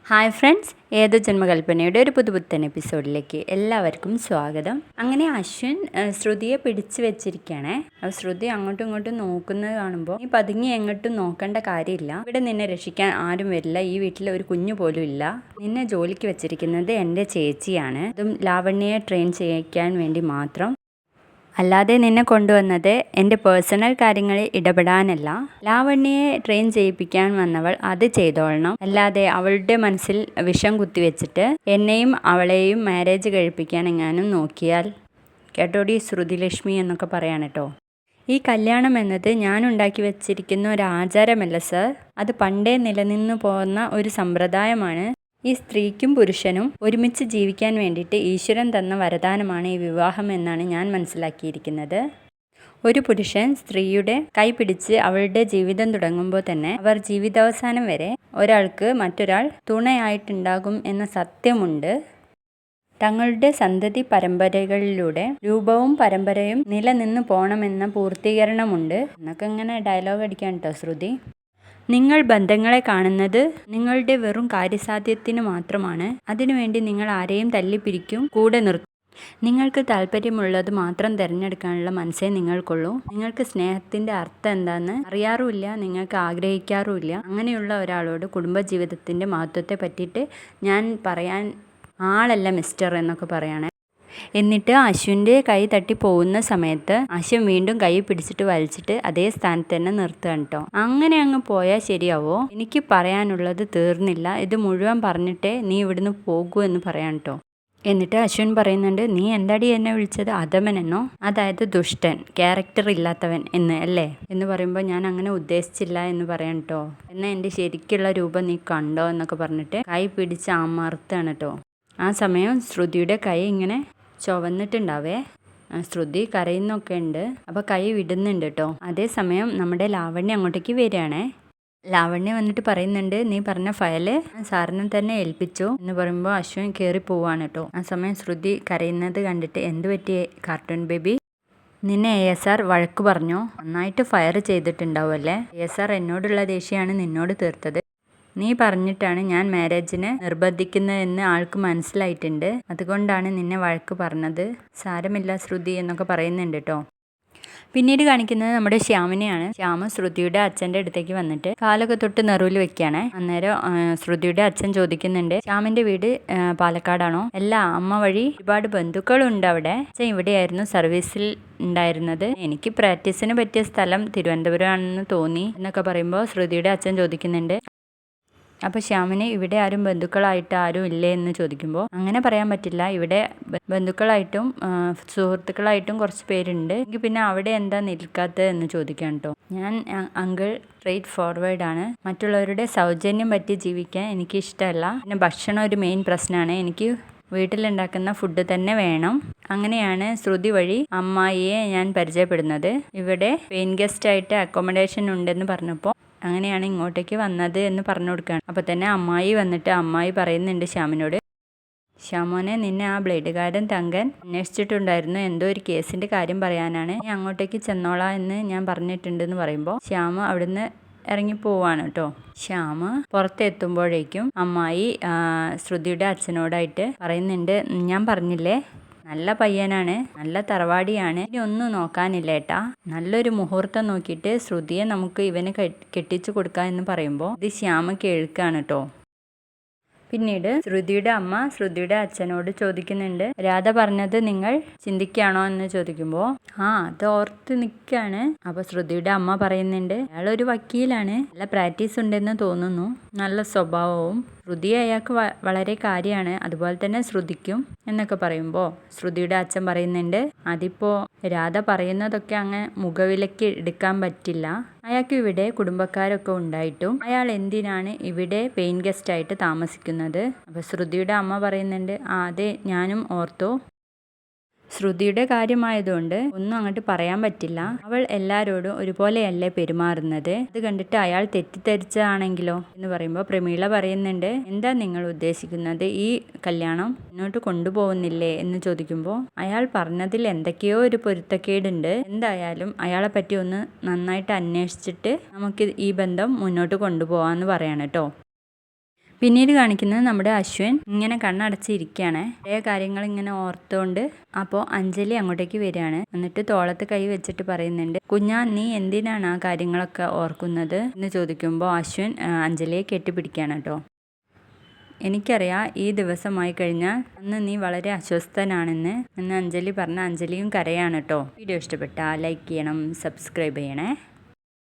Hi friends, ഏതോ ജന്മകൽപ്പനയുടെ ഒരു പുതുപുത്തൻ എപ്പിസോഡിലേക്ക് എല്ലാവർക്കും സ്വാഗതം. അങ്ങനെ അശ്വിൻ ശ്രുതിയെ പിടിച്ചു വെച്ചിരിക്കുകയാണേ. അപ്പോൾ ശ്രുതി അങ്ങോട്ടും ഇങ്ങോട്ടും നോക്കുന്നത് കാണുമ്പോൾ നീ പതുങ്ങി എങ്ങോട്ടും നോക്കേണ്ട കാര്യമില്ല, ഇവിടെ നിന്നെ രക്ഷിക്കാൻ ആരും വരില്ല, ഈ വീട്ടിൽ ഒരു കുഞ്ഞു പോലും ഇല്ല. നിന്നെ ജോലിക്ക് വെച്ചിരിക്കുന്നത് എൻ്റെ ചേച്ചിയാണ്, അതും ലാവണ്യയെ ട്രെയിൻ ചെയ്യിക്കാൻ വേണ്ടി മാത്രം. അല്ലാതെ നിന്നെ കൊണ്ടുവന്നത് എൻ്റെ പേഴ്സണൽ കാര്യങ്ങളിൽ ഇടപെടാനല്ല. ലാവണ്യയെ ട്രെയിൻ ചെയ്യിപ്പിക്കാൻ വന്നവൾ അത് ചെയ്തോളണം, അല്ലാതെ അവളുടെ മനസ്സിൽ വിഷം കുത്തിവെച്ചിട്ട് എന്നെയും അവളെയും മാരേജ് കഴിപ്പിക്കാൻ എങ്ങാനും നോക്കിയാൽ കേട്ടോടി ശ്രുതിലക്ഷ്മി എന്നൊക്കെ പറയാണ് കേട്ടോ. ഈ കല്യാണം എന്നത് ഞാൻ ഉണ്ടാക്കി വെച്ചിരിക്കുന്ന ഒരു ആചാരമല്ല സർ, അത് പണ്ടേ നിലനിന്നു പോകുന്ന ഒരു സമ്പ്രദായമാണ്. ഈ സ്ത്രീക്കും പുരുഷനും ഒരുമിച്ച് ജീവിക്കാൻ വേണ്ടിയിട്ട് ഈശ്വരൻ തന്ന വരദാനമാണ് ഈ വിവാഹം എന്നാണ് ഞാൻ മനസ്സിലാക്കിയിരിക്കുന്നത്. ഒരു പുരുഷൻ സ്ത്രീയുടെ കൈ പിടിച്ച് അവളുടെ ജീവിതം തുടങ്ങുമ്പോൾ തന്നെ അവർ ജീവിതാവസാനം വരെ ഒരാൾക്ക് മറ്റൊരാൾ തുണയായിട്ടുണ്ടാകും എന്ന സത്യമുണ്ട്. തങ്ങളുടെ സന്തതി പരമ്പരകളിലൂടെ രൂപവും പരമ്പരയും നിലനിന്ന് പോകണമെന്ന പൂർത്തീകരണമുണ്ട് എന്നൊക്കെ ഇങ്ങനെ ഡയലോഗ് അടിക്കാൻ കേട്ടോ ശ്രുതി. നിങ്ങൾ ബന്ധങ്ങളെ കാണുന്നത് നിങ്ങളുടെ വെറും കാര്യസാധ്യത്തിന് മാത്രമാണ്. അതിനുവേണ്ടി നിങ്ങൾ ആരെയും തല്ലിപ്പിരിക്കും, കൂടെ നിർത്തും. നിങ്ങൾക്ക് താല്പര്യമുള്ളത് മാത്രം തിരഞ്ഞെടുക്കാനുള്ള മനസ്സേ നിങ്ങൾക്കുള്ളൂ. നിങ്ങൾക്ക് സ്നേഹത്തിൻ്റെ അർത്ഥം എന്താണെന്ന് അറിയാറുമില്ല, നിങ്ങൾക്ക് ആഗ്രഹിക്കാറുമില്ല. അങ്ങനെയുള്ള ഒരാളോട് കുടുംബജീവിതത്തിൻ്റെ മഹത്വത്തെ പറ്റിയിട്ട് ഞാൻ പറയാൻ ആളല്ല മിസ്റ്റർ എന്നൊക്കെ പറയണേ. എന്നിട്ട് അശ്വിൻ്റെ കൈ തട്ടി പോകുന്ന സമയത്ത് അശ്വിൻ വീണ്ടും കൈ പിടിച്ചിട്ട് വലിച്ചിട്ട് അതേ സ്ഥാനത്ത് തന്നെ നിർത്തുകയാണ് കേട്ടോ. അങ്ങനെ അങ്ങ് പോയാൽ ശരിയാവോ? എനിക്ക് പറയാനുള്ളത് തീർന്നില്ല, ഇത് മുഴുവൻ പറഞ്ഞിട്ടേ നീ ഇവിടുന്ന് പോകൂ എന്ന് പറയാൻ കേട്ടോ. എന്നിട്ട് അശ്വിൻ പറയുന്നുണ്ട്, നീ എന്താടി എന്നെ വിളിച്ചത്, അധമൻ എന്നോ, അതായത് ദുഷ്ടൻ, ക്യാരക്ടർ ഇല്ലാത്തവൻ എന്ന് അല്ലേ എന്ന് പറയുമ്പോൾ ഞാൻ അങ്ങനെ ഉദ്ദേശിച്ചില്ല എന്ന് പറയാൻ കേട്ടോ. എന്നാൽ എൻ്റെ ശരിക്കുള്ള രൂപം നീ കണ്ടോ എന്നൊക്കെ പറഞ്ഞിട്ട് കൈ പിടിച്ച് അമർത്താണ് കേട്ടോ. ആ സമയം ശ്രുതിയുടെ കൈ ഇങ്ങനെ ചുവന്നിട്ടുണ്ടാവേ, ശ്രുതി കരയുന്നൊക്കെ ഉണ്ട്. അപ്പോൾ കൈ വിടുന്നുണ്ട് കേട്ടോ. അതേസമയം നമ്മുടെ ലാവണ്യ അങ്ങോട്ടേക്ക് വരികയാണേ. ലാവണ്യ വന്നിട്ട് പറയുന്നുണ്ട്, നീ പറഞ്ഞ ഫയല് സാറിനെ തന്നെ ഏൽപ്പിച്ചു എന്ന് പറയുമ്പോൾ അശ്വിൻ കയറി പോവാണ് കേട്ടോ. ആ സമയം ശ്രുതി കരയുന്നത് കണ്ടിട്ട്, എന്ത് പറ്റിയേ കാർട്ടൂൺ ബേബി, നിന്നെ ASR വഴക്ക് പറഞ്ഞോ? നന്നായിട്ട് ഫയർ ചെയ്തിട്ടുണ്ടാവും അല്ലേ? ASR എന്നോടുള്ള ദേഷ്യമാണ് നിന്നോട് തീർത്തത്. നീ പറഞ്ഞിട്ടാണ് ഞാൻ മാരേജിന് നിർബന്ധിക്കുന്നതെന്ന് ആൾക്ക് മനസ്സിലായിട്ടുണ്ട്, അതുകൊണ്ടാണ് നിന്നെ വഴക്ക് പറഞ്ഞത്. സാരമില്ല ശ്രുതി എന്നൊക്കെ പറയുന്നുണ്ട് കേട്ടോ. പിന്നീട് കാണിക്കുന്നത് നമ്മുടെ ശ്യാമിനെയാണ്. ശ്യാമ ശ്രുതിയുടെ അച്ഛൻ്റെ അടുത്തേക്ക് വന്നിട്ട് കാലൊക്കെ തൊട്ട് നെറുവിൽ വെക്കുകയാണ്. അന്നേരം ശ്രുതിയുടെ അച്ഛൻ ചോദിക്കുന്നുണ്ട്, ശ്യാമിൻ്റെ വീട് പാലക്കാടാണോ? അല്ല, അമ്മ വഴി ഒരുപാട് ബന്ധുക്കളുണ്ട് അവിടെ. അച്ഛൻ ഇവിടെയായിരുന്നു സർവീസിൽ ഉണ്ടായിരുന്നത്, എനിക്ക് പ്രാക്ടീസിന് പറ്റിയ സ്ഥലം തിരുവനന്തപുരം ആണെന്ന് തോന്നി എന്നൊക്കെ പറയുമ്പോൾ ശ്രുതിയുടെ അച്ഛൻ ചോദിക്കുന്നുണ്ട്, അപ്പോൾ ശ്യാമിന് ഇവിടെ ആരും ബന്ധുക്കളായിട്ട് ആരും ഇല്ലേ എന്ന് ചോദിക്കുമ്പോൾ അങ്ങനെ പറയാൻ പറ്റില്ല, ഇവിടെ ബന്ധുക്കളായിട്ടും സുഹൃത്തുക്കളായിട്ടും കുറച്ച് പേരുണ്ട്, എങ്കിൽ പിന്നെ അവിടെ എന്താ നിൽക്കാത്തത് എന്ന് ചോദിക്കാം കേട്ടോ. ഞാൻ അങ്കിൾ സ്ട്രെയിറ്റ് ഫോർവേഡ് ആണ്, മറ്റുള്ളവരുടെ സൗജന്യം പറ്റി ജീവിക്കാൻ എനിക്ക് ഇഷ്ടമല്ല. പിന്നെ ഭക്ഷണം ഒരു മെയിൻ പ്രശ്നമാണ്, എനിക്ക് വീട്ടിലുണ്ടാക്കുന്ന ഫുഡ് തന്നെ വേണം. അങ്ങനെയാണ് ശ്രുതി വഴി അമ്മായിയെ ഞാൻ പരിചയപ്പെടുന്നത്. ഇവിടെ പെയിൻ ഗസ്റ്റ് ആയിട്ട് അക്കോമഡേഷൻ ഉണ്ടെന്ന് പറഞ്ഞപ്പോൾ അങ്ങനെയാണ് ഇങ്ങോട്ടേക്ക് വന്നത് എന്ന് പറഞ്ഞു കൊടുക്കുകയാണ്. അപ്പോൾ തന്നെ അമ്മായി വന്നിട്ട് അമ്മായി പറയുന്നുണ്ട് ശ്യാമിനോട്, ശ്യാമോനെ, നിന്നെ ആ ബ്ലേഡുകാരൻ തങ്കൻ അന്വേഷിച്ചിട്ടുണ്ടായിരുന്നു, എന്തോ ഒരു കേസിൻ്റെ കാര്യം പറയാനാണ്, ഞാൻ അങ്ങോട്ടേക്ക് ചെന്നോളാം എന്ന് ഞാൻ പറഞ്ഞിട്ടുണ്ടെന്ന് പറയുമ്പോൾ ശ്യാമ അവിടുന്ന് ഇറങ്ങിപ്പോവാണ് കേട്ടോ. ശ്യാമ പുറത്തെത്തുമ്പോഴേക്കും അമ്മായി ശ്രുതിയുടെ അച്ഛനോടായിട്ട് പറയുന്നുണ്ട്, ഞാൻ പറഞ്ഞില്ലേ നല്ല പയ്യനാണ്, നല്ല തറവാടിയാണ്, ഇനി ഒന്നും നോക്കാനില്ല ഏട്ടാ, നല്ലൊരു മുഹൂർത്തം നോക്കിയിട്ട് ശ്രുതിയെ നമുക്ക് ഇവന് കെട്ടിച്ചു കൊടുക്കാം എന്ന് പറയുമ്പോൾ ഇത് ശ്യാമ കേൾക്കാണ് കേട്ടോ. പിന്നീട് ശ്രുതിയുടെ അമ്മ ശ്രുതിയുടെ അച്ഛനോട് ചോദിക്കുന്നുണ്ട്, രാധ പറഞ്ഞത് നിങ്ങൾ ചിന്തിക്കുകയാണോ എന്ന് ചോദിക്കുമ്പോൾ അത് ഓർത്ത് നിൽക്കുകയാണ്. അപ്പോൾ ശ്രുതിയുടെ അമ്മ പറയുന്നുണ്ട്, അയാളൊരു വക്കീലാണ്, നല്ല പ്രാക്ടീസ് ഉണ്ടെന്ന് തോന്നുന്നു, നല്ല സ്വഭാവവും, ശ്രുതി അയാൾക്ക് വളരെ കാര്യമാണ്, അതുപോലെ തന്നെ ശ്രുതിക്കും എന്നൊക്കെ പറയുമ്പോൾ ശ്രുതിയുടെ അച്ഛൻ പറയുന്നുണ്ട്, അതിപ്പോൾ രാധ പറയുന്നതൊക്കെ അങ്ങ് മുഖവിലയ്ക്ക് എടുക്കാൻ പറ്റില്ല, അയാൾക്ക് ഇവിടെ കുടുംബക്കാരൊക്കെ ഉണ്ടായിട്ടും അയാൾ എന്തിനാണ് ഇവിടെ പെയിൻ ഗസ്റ്റ് ആയിട്ട് താമസിക്കുന്നത്. അപ്പോൾ ശ്രുതിയുടെ അമ്മ പറയുന്നുണ്ട്, അതെ ഞാനും ഓർത്തു, ശ്രുതിയുടെ കാര്യമായതുകൊണ്ട് ഒന്നും അങ്ങോട്ട് പറയാൻ പറ്റില്ല, അവൾ എല്ലാവരോടും ഒരുപോലെയല്ലേ പെരുമാറുന്നത്, അത് കണ്ടിട്ട് അയാൾ തെറ്റിദ്ധരിച്ചതാണെങ്കിലോ എന്ന് പറയുമ്പോൾ പ്രമീള പറയുന്നുണ്ട്, എന്താ നിങ്ങൾ ഉദ്ദേശിക്കുന്നത്, ഈ കല്യാണം മുന്നോട്ട് കൊണ്ടുപോകുന്നില്ലേ എന്ന് ചോദിക്കുമ്പോൾ അയാൾ പറഞ്ഞതിൽ എന്തൊക്കെയോ ഒരു പൊരുത്തക്കേടുണ്ട്, എന്തായാലും അയാളെ പറ്റി ഒന്ന് നന്നായിട്ട് അന്വേഷിച്ചിട്ട് നമുക്ക് ഈ ബന്ധം മുന്നോട്ട് കൊണ്ടുപോകാമെന്ന് പറയണം കേട്ടോ. പിന്നീട് കാണിക്കുന്നത് നമ്മുടെ അശ്വിൻ ഇങ്ങനെ കണ്ണടച്ചിരിക്കുകയാണ്. പഴയ കാര്യങ്ങൾ ഇങ്ങനെ ഓർത്തുകൊണ്ട്. അപ്പോൾ അഞ്ജലി അങ്ങോട്ടേക്ക് വരികയാണ്. എന്നിട്ട് തോളത്ത് കൈ വെച്ചിട്ട് പറയുന്നുണ്ട്, കുഞ്ഞാ നീ എന്തിനാണ് ആ കാര്യങ്ങളൊക്കെ ഓർക്കുന്നത് എന്ന് ചോദിക്കുമ്പോൾ അശ്വിൻ അഞ്ജലിയെ കെട്ടിപ്പിടിക്കുകയാണ് കേട്ടോ. എനിക്കറിയാം ഈ ദിവസമായി കഴിഞ്ഞാൽ അന്ന് നീ വളരെ അസ്വസ്ഥനാണെന്ന് അഞ്ജലി പറഞ്ഞ അഞ്ജലിയും കരയാണ് കേട്ടോ. വീഡിയോ ഇഷ്ടപ്പെട്ടാൽ ലൈക്ക് ചെയ്യണം, സബ്സ്ക്രൈബ് ചെയ്യണേ.